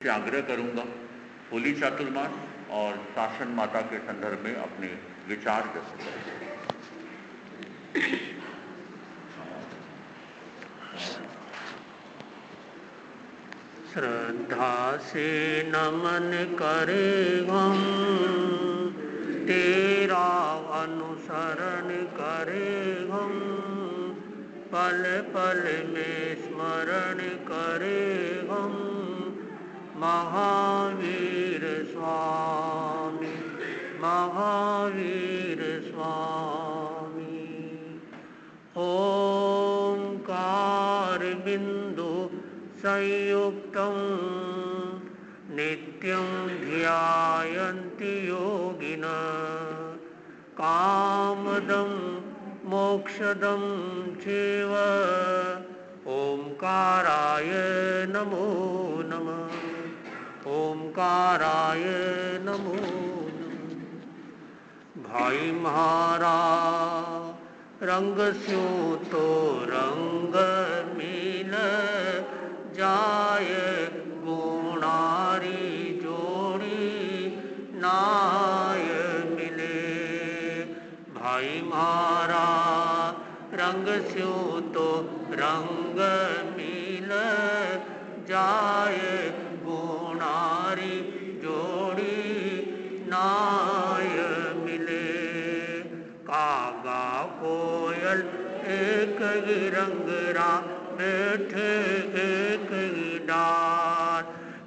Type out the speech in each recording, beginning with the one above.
से आग्रह करूंगा होली चातुर्मास और शासन माता के संदर्भ में अपने विचार व्यक्त करें। श्रद्धा से नमन करे हम, तेरा अनुसरण करे हम, पल पल में स्मरण करे हम, महावीर स्वामी, महावीर स्वामी। ओंकार बिंदु संयुक्तं नित्यं ध्यायन्ति योगिनः, कामदं मोक्षदं चैव। ओंकाराय नमो नमः, ओंकाराय नमो नमः। भाई महाराज रंग स्यों तो रंग मिल जाय, गुणारी जोड़ी नाय मिले। भाई महाराज रंग स्यों तो रंग मिल जाय, गुणारी जोड़ी नाय मिले। कागा कोयल एक ही रंग रा, बैठे एक ही डार।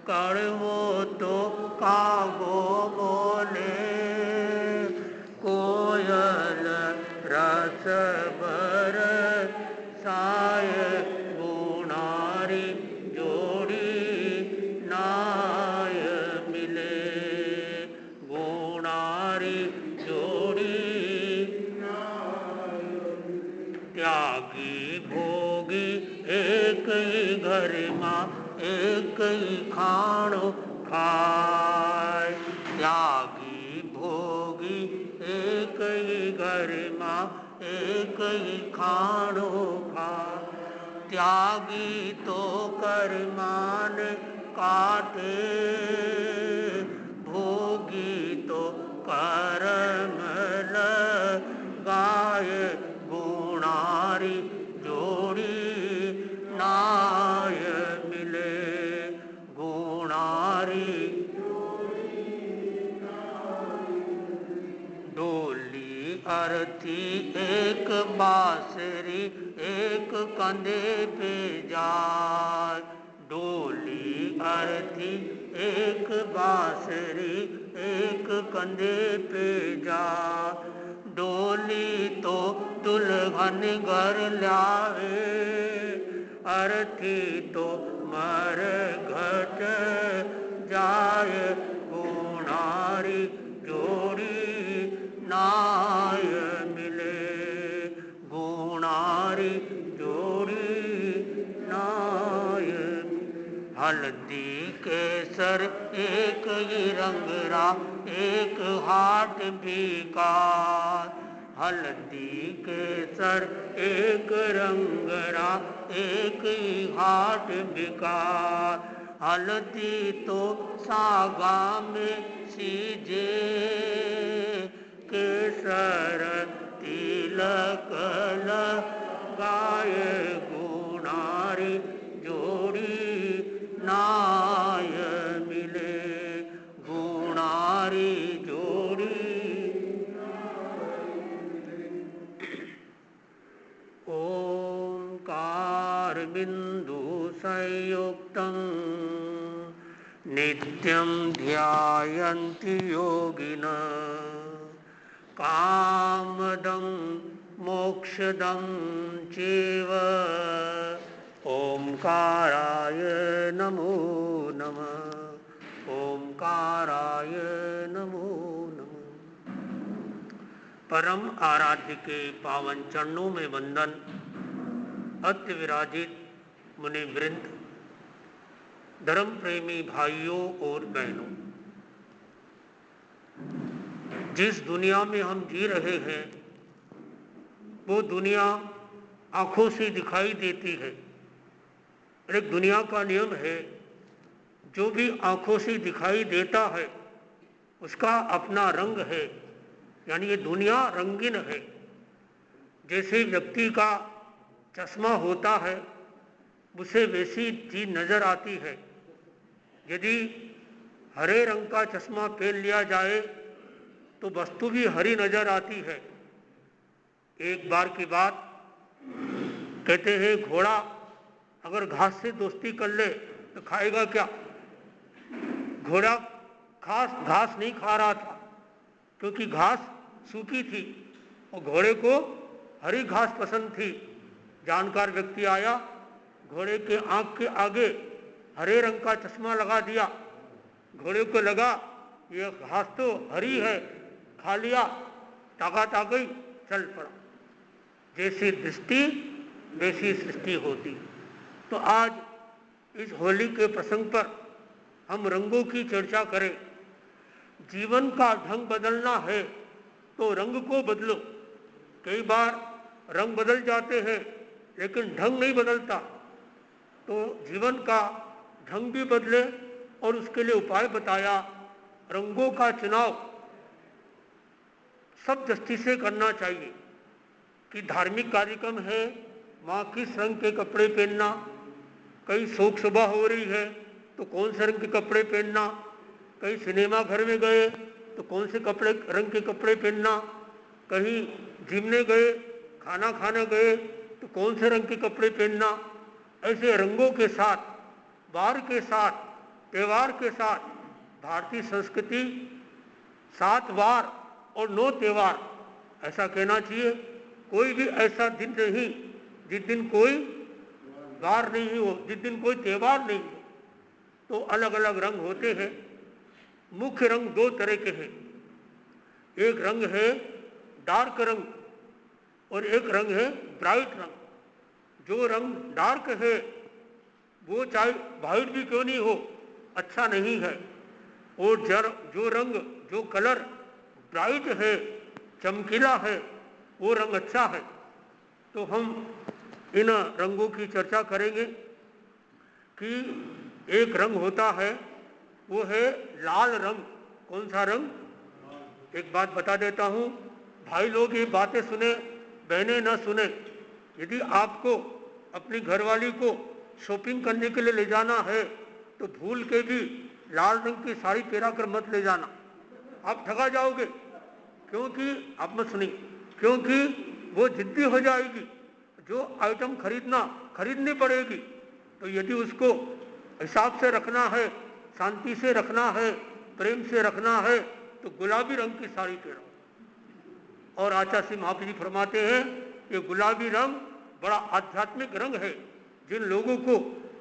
कड़वो तो कागो बोले, कोयल रस बरसाय, गुणारी जोड़ी नाय मिले। गुणारी जोड़ी त्यागी भोगी एक ही घर माँ, एक ही खाणो खाय। त्यागी भोगी एक ही घर माँ, एक ही खाणो खाय। त्यागी तो कर्मान काटे, भोगी तो कर्म लगाय। गुणारी जोड़ी नाय मिले, गुणारी डोली अरती एक बांसुरी एक कंधे पे जाय। डोली अरती एक बांसुरी एक कंधे पे जाय। डोली तो दुल्हन घर लावे, अरती तो मरघट जाय। गुणारी जोड़ी नाय मिले, गुणारी जोड़ी नाय। हल्दी केसर एक ही रंग रा, एक हाट बिकार। हल्दी केसर एक रंग रा, एक ही हाट बिकार। हल्दी तो सागा में सीजे, केसर तिलक लगाय। गुणारी जोड़ी नाय मिले, गुणारी जोड़ी। ओंकार बिंदु संयुक्तं नित्यं ध्यायन्ति योगिनः, कामदं मोक्षदं चैव। ओंकाराय नमो नमः, ओंकाराय नमो नमः। परम आराध्य के पावन चरणों में वंदन। अत्य विराजित मुनि वृंद, धर्म प्रेमी भाइयों और बहनों, जिस दुनिया में हम जी रहे हैं वो दुनिया आंखों से दिखाई देती है। एक दुनिया का नियम है, जो भी आंखों से दिखाई देता है उसका अपना रंग है, यानी ये दुनिया रंगीन है। जैसे व्यक्ति का चश्मा होता है उसे वैसी चीज नजर आती है। यदि हरे रंग का चश्मा पहन लिया जाए तो वस्तु भी हरी नजर आती है। एक बार की बात, कहते हैं घोड़ा अगर घास से दोस्ती कर ले तो खाएगा क्या? घोड़ा घास नहीं खा रहा था क्योंकि घास सूखी थी और घोड़े को हरी घास पसंद थी। जानकार व्यक्ति आया, घोड़े के आंख के आगे हरे रंग का चश्मा लगा दिया। घोड़े को लगा ये घास तो हरी है, खा लिया, ताकत आ गई, चल पड़ा। जैसी दृष्टि वैसी सृष्टि होती। तो आज इस होली के प्रसंग पर हम रंगों की चर्चा करें। जीवन का ढंग बदलना है तो रंग को बदलो। कई बार रंग बदल जाते हैं लेकिन ढंग नहीं बदलता, तो जीवन का ढंग भी बदले और उसके लिए उपाय बताया। रंगों का चुनाव सब दृष्टि से करना चाहिए कि धार्मिक कार्यक्रम है, वहाँ किस रंग के कपड़े पहनना, कहीं शोक सभा हो रही है तो कौन से रंग के कपड़े पहनना, कहीं सिनेमा घर में गए तो कौन से रंग के कपड़े पहनना, कहीं घूमने गए, खाना खाने गए तो कौन से रंग के कपड़े पहनना। ऐसे रंगों के साथ, वार के साथ, त्यौहार के साथ, भारतीय संस्कृति 7 वार और 9 त्यौहार ऐसा कहना चाहिए। कोई भी ऐसा दिन नहीं जिस दिन कोई वार नहीं हो, जिस दिन कोई त्यौहार नहीं हो। तो अलग अलग रंग होते हैं। मुख्य रंग 2 तरह के हैं। एक रंग है डार्क रंग और एक रंग है ब्राइट रंग। जो रंग डार्क है वो चाहे वाइट भी क्यों नहीं हो, अच्छा नहीं है। और जो रंग, जो कलर ब्राइट है, चमकीला है, वो रंग अच्छा है। तो हम इन रंगों की चर्चा करेंगे कि एक रंग होता है वो है लाल रंग। कौन सा रंग? एक बात बता देता हूँ, भाई लोग ये बातें सुने, बहनें न सुने। यदि आपको अपनी घरवाली को शॉपिंग करने के लिए ले जाना है तो भूल के भी लाल रंग की साड़ी पहना कर मत ले जाना, आप ठगा जाओगे। क्योंकि आप मत सुनिए, क्योंकि वो जिद्दी हो जाएगी। जो आइटम खरीदनी पड़ेगी, तो यदि उसको हिसाब से रखना है, शांति से रखना है, प्रेम से रखना है, तो गुलाबी रंग की साड़ी पहनो। और आचार्य श्री महाप्रभु जी फरमाते हैं ये गुलाबी रंग बड़ा आध्यात्मिक रंग है। जिन लोगों को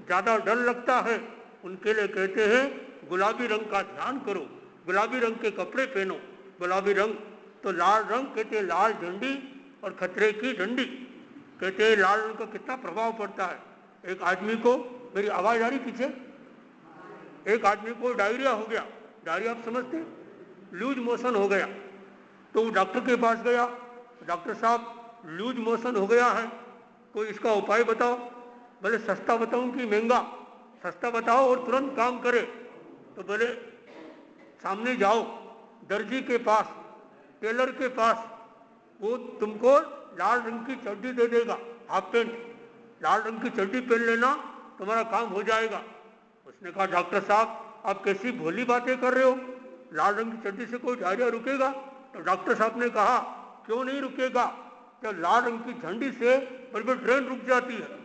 ज़्यादा डर लगता है उनके लिए कहते हैं गुलाबी रंग का ध्यान करो, गुलाबी रंग के कपड़े पहनो। गुलाबी रंग तो लाल रंग कहते हैं, लाल झंडी और खतरे की डंडी। कहते हैं लाल रंग का कितना प्रभाव पड़ता है। एक आदमी को, मेरी आवाज़ आ रही पीछे, एक आदमी को डायरिया हो गया। डायरिया आप समझते हैं, लूज मोशन हो गया। तो वो डॉक्टर के पास गया, डॉक्टर साहब लूज मोशन हो गया है, कोई इसका उपाय बताओ। बोले सस्ता बताऊं कि महंगा? सस्ता बताओ और तुरंत काम करे। तो बोले सामने जाओ दर्जी के पास, टेलर के पास, वो तुमको लाल रंग की चड्डी दे देगा, हाफ पैंट। लाल रंग की चड्डी पहन लेना, तुम्हारा काम हो जाएगा। उसने कहा डॉक्टर साहब आप कैसी भोली बातें कर रहे हो, लाल रंग की चड्डी से कोई डायरिया रुकेगा? तो डॉक्टर साहब ने कहा क्यों नहीं रुकेगा, जब लाल रंग की झंडी से बड़ी ट्रेन रुक जाती है,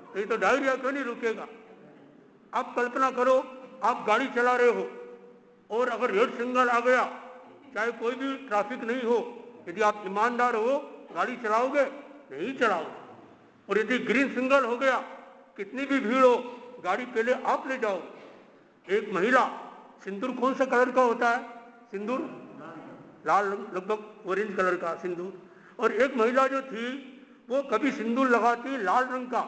तो ये तो डायरिया क्यों नहीं रुकेगा। आप कल्पना करो आप गाड़ी चला रहे हो और अगर रेड सिग्नल आ गया, चाहे कोई भी ट्रैफिक नहीं हो, यदि आप ईमानदार हो गाड़ी चलाओगे? नहीं चलाओगे। और यदि ग्रीन सिग्नल हो गया, कितनी भी भीड़ हो, गाड़ी पहले आप ले जाओ। एक महिला, सिंदूर कौन सा कलर का होता है? सिंदूर लाल, लगभग ऑरेंज कलर का सिंदूर। और एक महिला जो थी वो कभी सिंदूर लगाती लाल रंग का,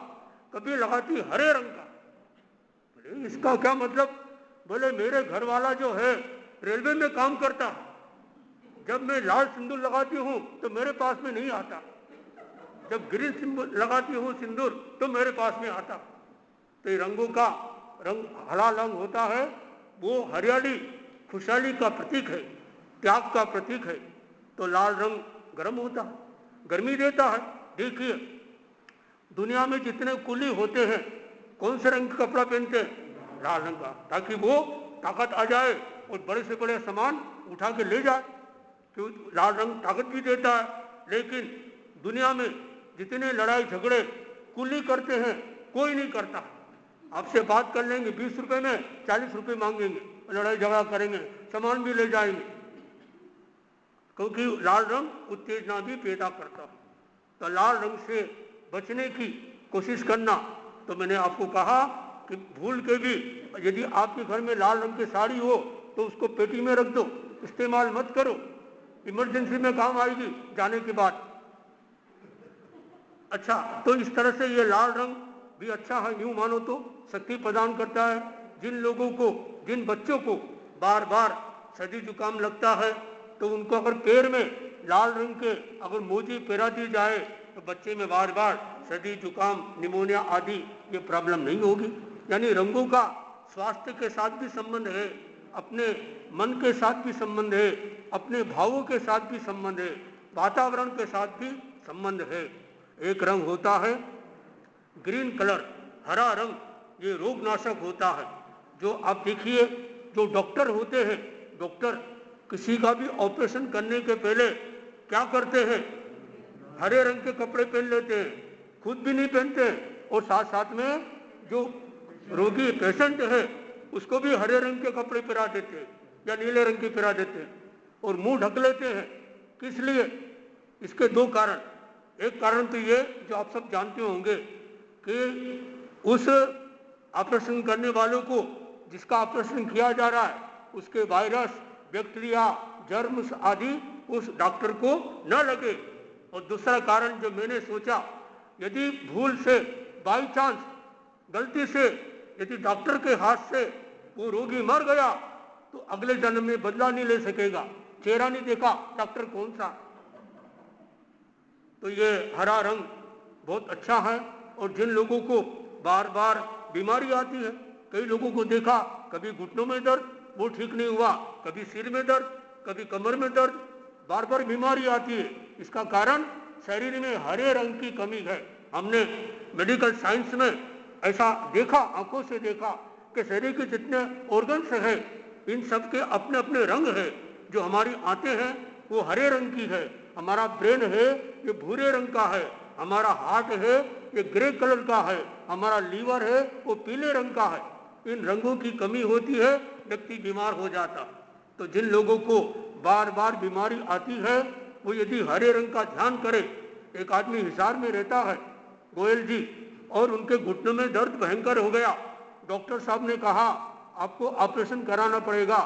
कभी लगाती हरे रंग का। बोले इसका क्या मतलब? बोले मेरे घर वाला जो है रेलवे में काम करता है, जब मैं लाल सिंदूर लगाती हूँ तो मेरे पास में नहीं आता, जब ग्रीन सिंदूर लगाती हूँ सिंदूर तो मेरे पास में आता। तो ये रंगों का रंग हरा रंग होता है वो हरियाली खुशहाली का प्रतीक है, त्याग का प्रतीक है। तो लाल रंग गर्म होता है, गर्मी देता है। देखिए दुनिया में जितने कुली होते हैं कौन से रंग का कपड़ा पहनते हैं? लाल रंग का, ताकि वो ताकत आ जाए और बड़े से बड़े सामान उठा के ले जाए। क्यों? लाल रंग ताकत भी देता है। लेकिन दुनिया में जितने लड़ाई झगड़े कुली करते हैं कोई नहीं करता। आपसे बात कर लेंगे 20 रुपए में 40 रुपए मांगेंगे, लड़ाई झगड़ा करेंगे, सामान भी ले जाएंगे, क्योंकि लाल रंग उत्तेजना भी पैदा करता है। तो लाल रंग से बचने की कोशिश करना। तो मैंने आपको कहा कि भूल के भी यदि आपके घर में लाल रंग की साड़ी हो तो उसको पेटी में रख दो, इस्तेमाल मत करो, इमरजेंसी में काम आएगी जाने के बाद। अच्छा, तो इस तरह से ये लाल रंग भी अच्छा है, यूं मानो तो शक्ति प्रदान करता है। जिन लोगों को, जिन बच्चों को बार बार सर्दी जुकाम लगता है तो उनको अगर पैर में लाल रंग के अगर मोजी पहरा दी जाए तो बच्चे में बार बार सर्दी जुकाम निमोनिया आदि ये प्रॉब्लम नहीं होगी। यानी रंगों का स्वास्थ्य के साथ भी संबंध है, अपने मन के साथ भी संबंध है, अपने भावों के साथ भी संबंध है, वातावरण के साथ भी संबंध है। एक रंग होता है ग्रीन कलर, हरा रंग, ये रोगनाशक होता है। जो आप देखिए जो डॉक्टर होते हैं, डॉक्टर किसी का भी ऑपरेशन करने के पहले क्या करते हैं? हरे रंग के कपड़े पहन लेते हैं, खुद भी नहीं पहनते हैं और साथ साथ में जो रोगी पेशेंट है उसको भी हरे रंग के कपड़े पहना देते हैं या नीले रंग के पहना देते हैं और मुंह ढक लेते हैं। किस लिए? इसके दो कारण। एक कारण तो ये जो आप सब जानते होंगे कि उस ऑपरेशन करने वालों को, जिसका ऑपरेशन किया जा रहा है, उसके वायरस, बैक्टीरिया, जर्म्स आदि उस डॉक्टर को न लगे। और दूसरा कारण जो मैंने सोचा, यदि भूल से, बाई चांस, गलती से यदि डॉक्टर के हाथ से वो रोगी मर गया तो अगले जन्म में बदला नहीं ले सकेगा, चेहरा नहीं देखा डॉक्टर कौन सा। तो ये हरा रंग बहुत अच्छा है। और जिन लोगों को बार बार बीमारी आती है, कई लोगों को देखा कभी घुटनों में दर्द वो ठीक नहीं हुआ, कभी सिर में दर्द, कभी कमर में दर्द, बार बार बीमारी आती है। इसका कारण शरीर में हरे रंग की कमी है। हमने मेडिकल साइंस में ऐसा देखा, आंखों से देखा कि शरीर के जितने ऑर्गन्स है इन सब के अपने अपने रंग है। जो हमारी आंतें हैं वो हरे रंग की है, हमारा ब्रेन है ये भूरे रंग का है, हमारा हार्ट है ये ग्रे कलर का है, हमारा लीवर है वो पीले रंग का है। इन रंगों की कमी होती है, व्यक्ति बीमार हो जाता। तो जिन लोगों को बार बार बीमारी आती है वो यदि हरे रंग का ध्यान करे। एक आदमी हिसार में रहता है, गोयल जी, और उनके घुटनों में दर्द भयंकर हो गया। डॉक्टर साहब ने कहा आपको ऑपरेशन कराना पड़ेगा।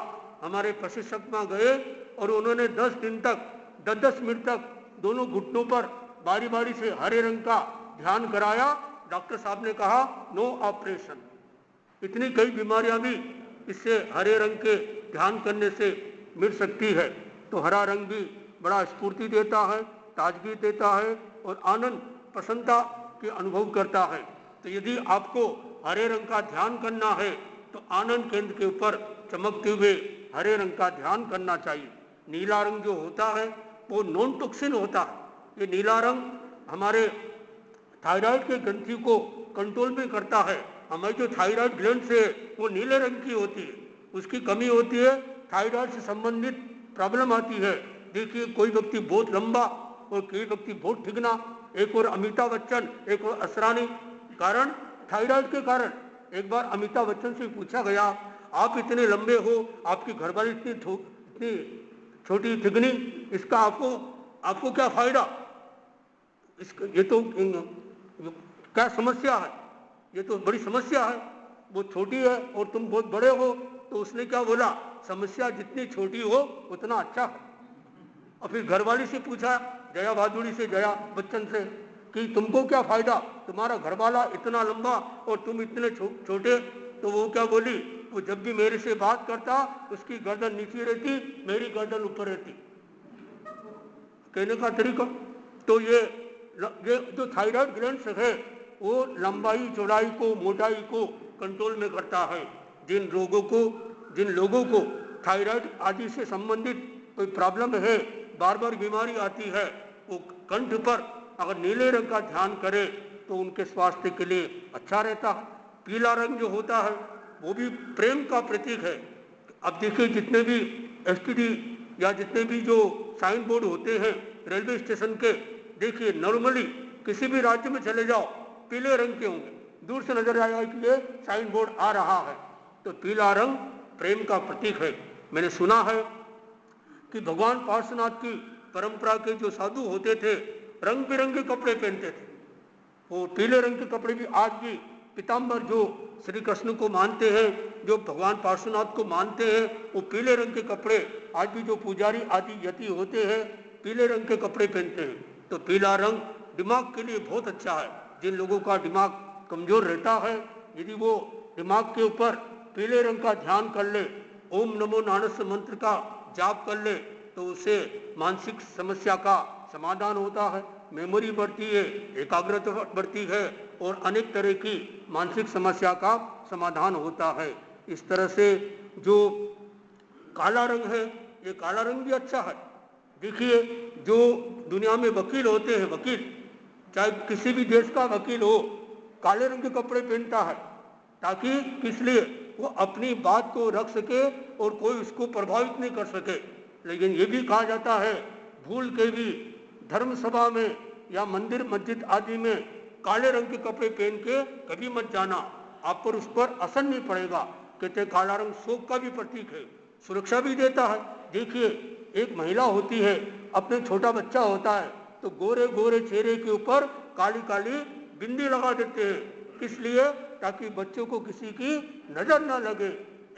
हमारे प्रशिक्षक वहां गए और उन्होंने 10 दिन तक 10-10 मिनट तक दोनों घुटनों पर बारी बारी से हरे रंग का ध्यान कराया। डॉक्टर साहब ने कहा नो ऑपरेशन। इतनी कई बीमारियां भी इससे हरे रंग के ध्यान करने से मिट सकती है। तो हरा रंग भी बड़ा स्फूर्ति देता है, ताजगी देता है और आनंद, प्रसन्नता के अनुभव करता है। तो यदि आपको हरे रंग का ध्यान करना है तो आनंद केंद्र के ऊपर चमकते हुए हरे रंग का ध्यान करना चाहिए। नीला रंग जो होता है वो नॉन टॉक्सिन होता है। ये नीला रंग हमारे थायराइड के ग्रंथि को कंट्रोल में करता है। हमारी जो थायराइड ग्लैंड है वो नीले रंग की होती है, उसकी कमी होती है, थायराइड से संबंधित प्रॉब्लम आती है। देखिए कोई व्यक्ति बहुत लंबा और कोई व्यक्ति बहुत ठिगना, एक और अमिताभ बच्चन, एक और असरानी। कारण थायराइड के कारण। एक बार अमिताभ बच्चन से पूछा गया आप इतने लंबे हो, आपकी घरवाली इतनी छोटी ठिगनी, इसका आपको क्या फायदा? ये तो क्या समस्या है? ये तो बड़ी समस्या है। वो छोटी है और तुम बहुत बड़े हो। तो उसने क्या बोला, समस्या जितनी छोटी हो उतना अच्छा है। और फिर घरवाली से पूछा, जया भादुड़ी से, जया बच्चन से, कि तुमको क्या फायदा, तुम्हारा घरवाला इतना लंबा और तुम इतने छोटे। तो वो क्या बोली, वो जब भी मेरे से बात करता उसकी गर्दन नीचे रहती, मेरी गर्दन ऊपर रहती। कहने का तरीका। तो ये जो थायराइड ग्लैंड है वो लंबाई, चौड़ाई को, मोटाई को कंट्रोल में करता है। जिन लोगों को थायराइड आदि से संबंधित कोई प्रॉब्लम है, बार बार बीमारी आती है, वो कंठ पर अगर नीले रंग का ध्यान करे तो उनके स्वास्थ्य के लिए अच्छा रहता है। पीला रंग जो होता है वो भी प्रेम का प्रतीक है। अब देखिए, जितने भी एसटीडी या जितने भी जो साइन बोर्ड होते हैं रेलवे स्टेशन के, देखिए नॉर्मली किसी भी राज्य में चले जाओ पीले रंग के होंगे, दूर से नजर आएगा कि ये साइन बोर्ड आ रहा है। तो पीला रंग प्रेम का प्रतीक है। मैंने सुना है कि भगवान पार्श्वनाथ की परंपरा के जो साधु होते थे रंग बिरंगे कपड़े पहनते थे। वो पीले रंग के कपड़े भी आज भी पीताम्बर जो श्री कृष्ण को मानते हैं, जो भगवान पार्श्वनाथ को मानते हैं, वो पीले रंग के कपड़े आज भी जो पुजारी आदि यति होते हैं पीले रंग के कपड़े पहनते हैं। तो पीला रंग दिमाग के लिए बहुत अच्छा है। जिन लोगों का दिमाग कमजोर रहता है, यदि वो दिमाग के ऊपर पीले रंग का ध्यान कर ले, ओम नमो नारायण मंत्र का जाप कर ले, तो उससे मानसिक समस्या का समाधान होता है, मेमोरी बढ़ती है, एकाग्रता बढ़ती है और अनेक तरह की मानसिक समस्या का समाधान होता है। इस तरह से जो काला रंग है, ये काला रंग भी अच्छा है। देखिए, जो दुनिया में वकील होते हैं, वकील चाहे किसी भी देश का वकील हो, काले रंग के कपड़े पहनता है, ताकि इसलिए वो अपनी बात को रख सके और कोई उसको प्रभावित नहीं कर सके। लेकिन ये भी कहा जाता है, भूल के भी धर्म सभा में या मंदिर मस्जिद आदि में काले रंग के कपड़े पहन के कभी मत जाना, आप पर उस पर असर नहीं पड़ेगा। कहते काला रंग शोक का भी प्रतीक है, सुरक्षा भी देता है। देखिए, एक महिला होती है, अपने छोटा बच्चा होता है तो गोरे गोरे चेहरे के ऊपर काली काली बिंदी लगा देते हैं, किस लिए? ताकि बच्चों को किसी की नजर न लगे।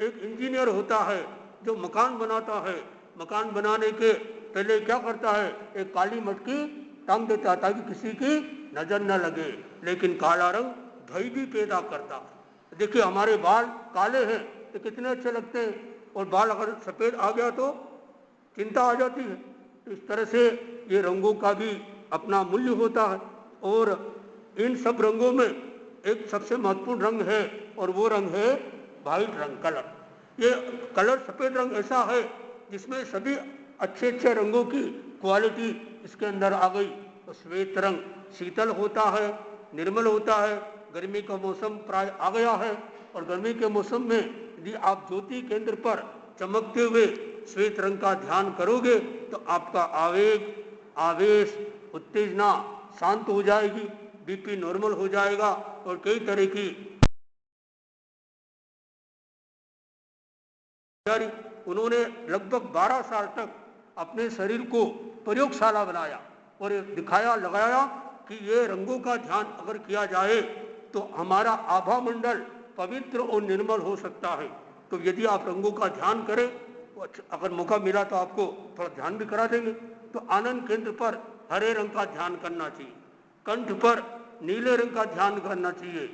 एक इंजीनियर होता है जो मकान बनाता है, मकान बनाने के पहले क्या करता है, एक काली मटकी टांग देता है ताकि किसी की नजर न लगे। लेकिन काला रंग भय भी पैदा करता है। देखिए, हमारे बाल काले हैं तो कितने अच्छे लगते हैं, और बाल अगर सफेद आ गया तो चिंता आ जाती है। इस तरह से ये रंगों का भी अपना मूल्य होता है। और इन सब रंगों में एक सबसे महत्वपूर्ण रंग है, और वो रंग है व्हाइट रंग, कलर। ये कलर सफेद रंग ऐसा है जिसमें सभी अच्छे अच्छे रंगों की क्वालिटी इसके अंदर आ गई। तो श्वेत रंग शीतल होता है, निर्मल होता है। गर्मी का मौसम प्राय आ गया है, और गर्मी के मौसम में यदि आप ज्योति केंद्र पर चमकते हुए श्वेत रंग का ध्यान करोगे तो आपका आवेग, आवेश, उत्तेजना शांत हो जाएगी, बीपी नॉर्मल हो जाएगा, और कई तरह की उन्होंने लगभग 12 साल तक अपने शरीर को प्रयोगशाला बनाया और दिखाया, लगाया कि ये रंगों का ध्यान अगर किया जाए तो हमारा आभा मंडल पवित्र और निर्मल हो सकता है। तो यदि आप रंगों का ध्यान करें, अगर मौका मिला तो आपको थोड़ा ध्यान भी करा देंगे। तो आनंद केंद्र पर हरे रंग का ध्यान करना चाहिए, कंठ पर नीले रंग का ध्यान करना चाहिए,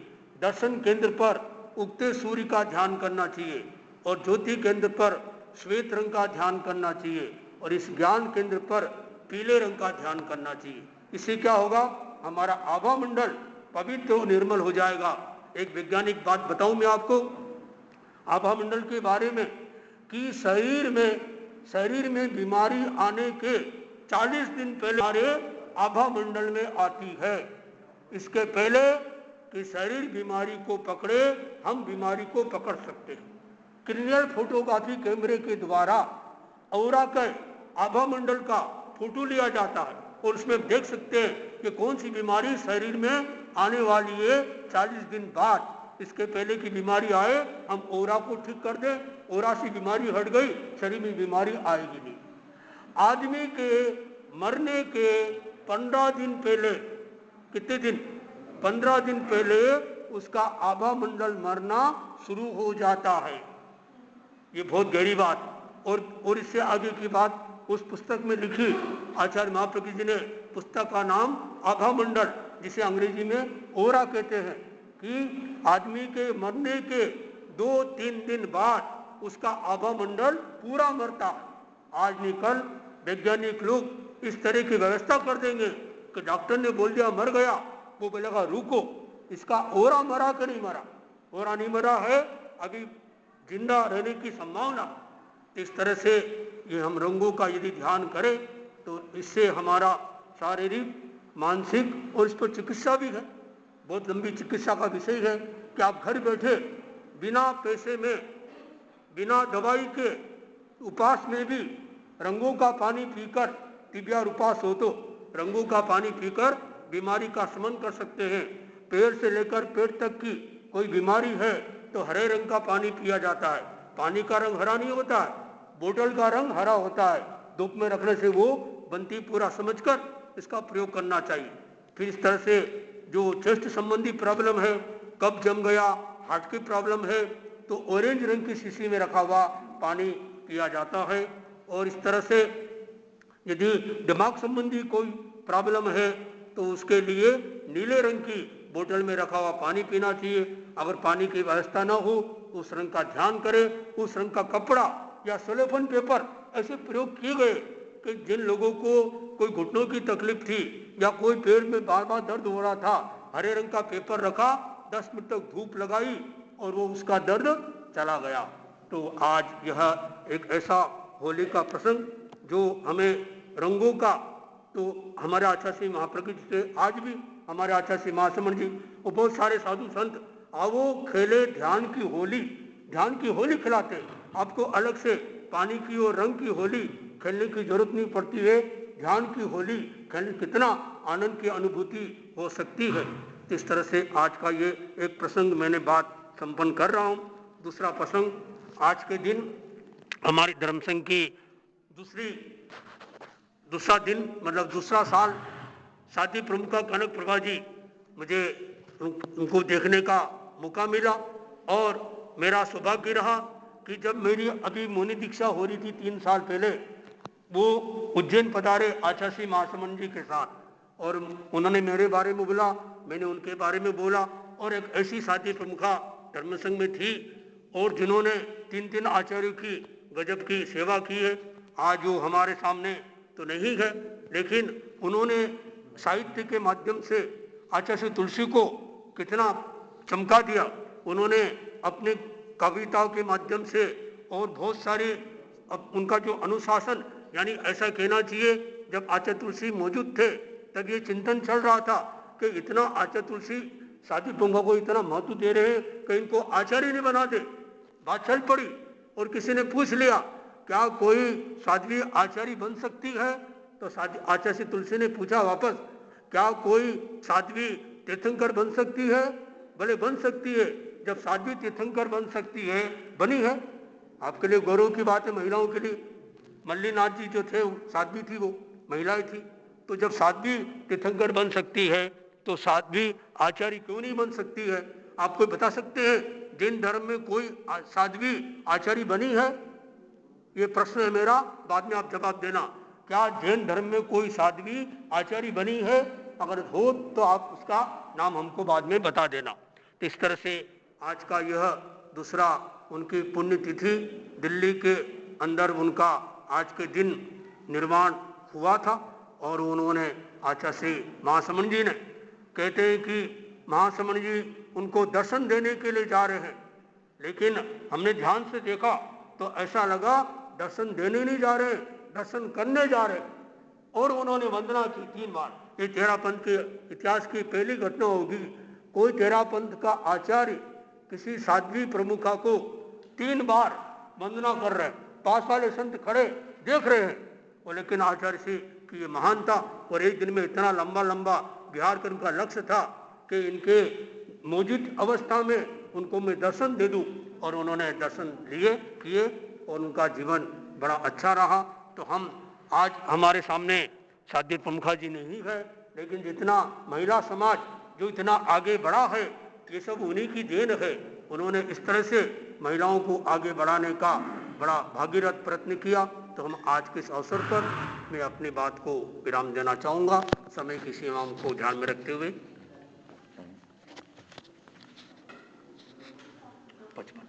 दर्शन केंद्र पर उगते सूर्य का ध्यान करना चाहिए, और ज्योति केंद्र पर श्वेत रंग का ध्यान करना चाहिए, और इस ज्ञान केंद्र पर पीले रंग का ध्यान करना चाहिए। इससे क्या होगा, हमारा आभा मंडल पवित्र और निर्मल हो जाएगा। एक वैज्ञानिक बात बताऊं मैं आपको आभा मंडल के बारे में, कि शरीर में बीमारी आने के 40 दिन पहले हमारे आभा मंडल में आती है। इसके पहले कि शरीर बीमारी को पकड़े, हम बीमारी को पकड़ सकते हैं। क्रिनियल फोटोग्राफी कैमरे के द्वारा औरा के आभा मंडल का फोटो लिया जाता है, और उसमें देख सकते हैं कि कौन सी बीमारी शरीर में आने वाली है 40 दिन बाद। इसके पहले की बीमारी आए, हम ओरा को ठीक कर दें, ओरा से बीमारी हट गई, शरीर में बीमारी आएगी नहीं। आदमी के मरने के 15 दिन पहले, कितने दिन, 15 दिन पहले उसका आभा मंडल मरना शुरू हो जाता है। ये बहुत गहरी बात। और इससे आगे की बात उस पुस्तक में लिखी आचार्य महाप्रज्ञ जी ने। पुस्तक का नाम आभा मंडल, जिसे अंग्रेजी में ओरा कहते हैं, कि आदमी के मरने के 2-3 दिन बाद उसका आभा मंडल पूरा मरता है। आज नहीं कल वैज्ञानिक लोग इस तरह की व्यवस्था कर देंगे कि डॉक्टर ने बोल दिया मर गया, वो बोलेगा रुको, इसका ओरा मरा कि नहीं मरा। और नहीं मरा है, अभी जिंदा रहने की संभावना। इस तरह से ये हम रंगों का यदि ध्यान करें तो इससे हमारा शारीरिक, मानसिक और इस पर चिकित्सा भी है, बहुत लंबी चिकित्सा का विषय है कि आप घर बैठे बिना पैसे में, बिना दवाई के, उपास में भी रंगों का पानी पीकर, तिबिया उपास हो तो रंगों का पानी पीकर बीमारी का शमन कर सकते हैं। पैर से लेकर पेट तक की कोई बीमारी है तो हरे रंग का पानी पिया जाता है। पानी का रंग हरा नहीं होता है, बोतल का रंग हरा होता है। धूप में रखने से वो बंती पूरा समझकर इसका प्रयोग करना चाहिए। फिर इस तरह से जो चेस्ट संबंधी प्रॉब्लम है, कब्ज जम गया, हार्ट की प्रॉब्लम है, तो ऑरेंज रंग की शीशी में रखा हुआ पानी पिया जाता है। और इस तरह से यदि दिमाग संबंधी कोई प्रॉब्लम है तो उसके लिए नीले रंग की बोतल में रखा हुआ पानी पीना चाहिए। अगर पानी की व्यवस्था न हो उस रंग का ध्यान करें। उस रंग का कपड़ा या सेलोफेन पेपर ऐसे प्रयोग किए गए कि जिन लोगों को कोई घुटनों की तकलीफ थी या कोई पेट में बार बार दर्द हो रहा था, हरे रंग का पेपर रखा, 10 मिनट तक धूप लगाई और वो उसका दर्द चला गया। तो आज यह एक ऐसा होली का प्रसंग जो हमें रंगों का, तो हमारे आचार्य श्री महाप्रकृति से आज भी हमारे आचार्य श्री महासमण जी और बहुत सारे साधु संत आओ खेले ध्यान की होली, ध्यान की होली खिलाते। आपको अलग से पानी की और रंग की होली खेलने की जरूरत नहीं पड़ती है। ध्यान की होली खेलने कितना आनंद की अनुभूति हो सकती है। इस तरह से आज का ये एक प्रसंग मैंने बात संपन्न कर रहा हूँ। दूसरा प्रसंग, आज के दिन हमारी धर्म संघ की दूसरा दिन मतलब दूसरा साल साथी प्रमुखा कनक प्रभा जी, मुझे उनको देखने का मौका मिला और मेरा सौभाग्य रहा कि जब मेरी अभी मुनि दीक्षा हो रही थी 3 साल पहले, वो उज्जैन पधारे आचार्य श्री महासमन जी के साथ और उन्होंने मेरे बारे में बोला, मैंने उनके बारे में बोला। और एक ऐसी साथी प्रमुखा धर्म संघ में थी और जिन्होंने 3 आचार्यों की गजब की सेवा की है। आज वो हमारे सामने तो नहीं है, लेकिन उन्होंने साहित्य के माध्यम से आचार्य श्री तुलसी को कितना चमका दिया। उन्होंने अपने कविताओं के माध्यम से और बहुत सारे उनका जो अनुशासन, यानी ऐसा कहना चाहिए जब आचार्य तुलसी मौजूद थे तब ये चिंतन चल रहा था कि इतना आचार्य तुलसी साथी प्रमुखा को इतना महत्व दे रहे हैं कि इनको आचार्य नहीं बना दे। बात चल पड़ी और किसी ने पूछ लिया क्या कोई साध्वी आचार्य बन सकती है, तो आचार्य श्री तुलसी ने पूछा वापस, क्या कोई साध्वी तीर्थंकर बन सकती है? भले बन सकती है। जब साध्वी तीर्थंकर बन सकती है, बनी है। आपके लिए गौरव की बात है, महिलाओं के लिए। मल्लीनाथ जी जो थे साध्वी थी, वो महिलाएं थी। तो जब साध्वी तीर्थंकर बन सकती है तो साध्वी आचार्य क्यों नहीं बन सकती है? आप कोई बता सकते हैं जैन धर्म में कोई साध्वी आचार्य बनी है? ये प्रश्न है मेरा, बाद में आप जवाब देना। क्या जैन धर्म में कोई साध्वी आचार्य बनी है? अगर हो तो आप उसका नाम हमको बाद में बता देना। तो इस तरह से आज का यह दूसरा उनकी पुण्यतिथि, दिल्ली के अंदर उनका आज के दिन निर्माण हुआ था और उन्होंने आचार्य श्री महासमण जी ने, कहते हैं कि महासमण जी उनको दर्शन देने के लिए जा रहे हैं, लेकिन हमने ध्यान से देखा तो ऐसा लगा दर्शन देने नहीं जा रहे, दर्शन करने जा रहे। और उन्होंने वंदना की 3 बार। ये तेरापंथ के इतिहास की पहली घटना होगी, कोई तेरापंथ का आचार्य किसी साध्वी प्रमुखा को 3 बार वंदना कर रहे। पास वाले संत खड़े देख रहे हैं, और लेकिन आचार्य श्री की ये महानता। और एक दिन में इतना लंबा लंबा विहार करने का लक्ष्य था कि इनके मौजूद अवस्था में उनको मैं दर्शन दे दूं, और उन्होंने दर्शन लिए किए और उनका जीवन बड़ा अच्छा रहा। तो हम आज हमारे सामने साध्वी प्रमुखा जी नहीं है, लेकिन जितना महिला समाज जो इतना आगे बढ़ा है ये सब उन्हीं की देन है। उन्होंने इस तरह से महिलाओं को आगे बढ़ाने का बड़ा भागीरथ प्रयत्न किया। तो हम आज के इस अवसर पर मैं अपनी बात को विराम देना चाहूँगा, समय की सीमाओं को ध्यान में रखते हुए। 55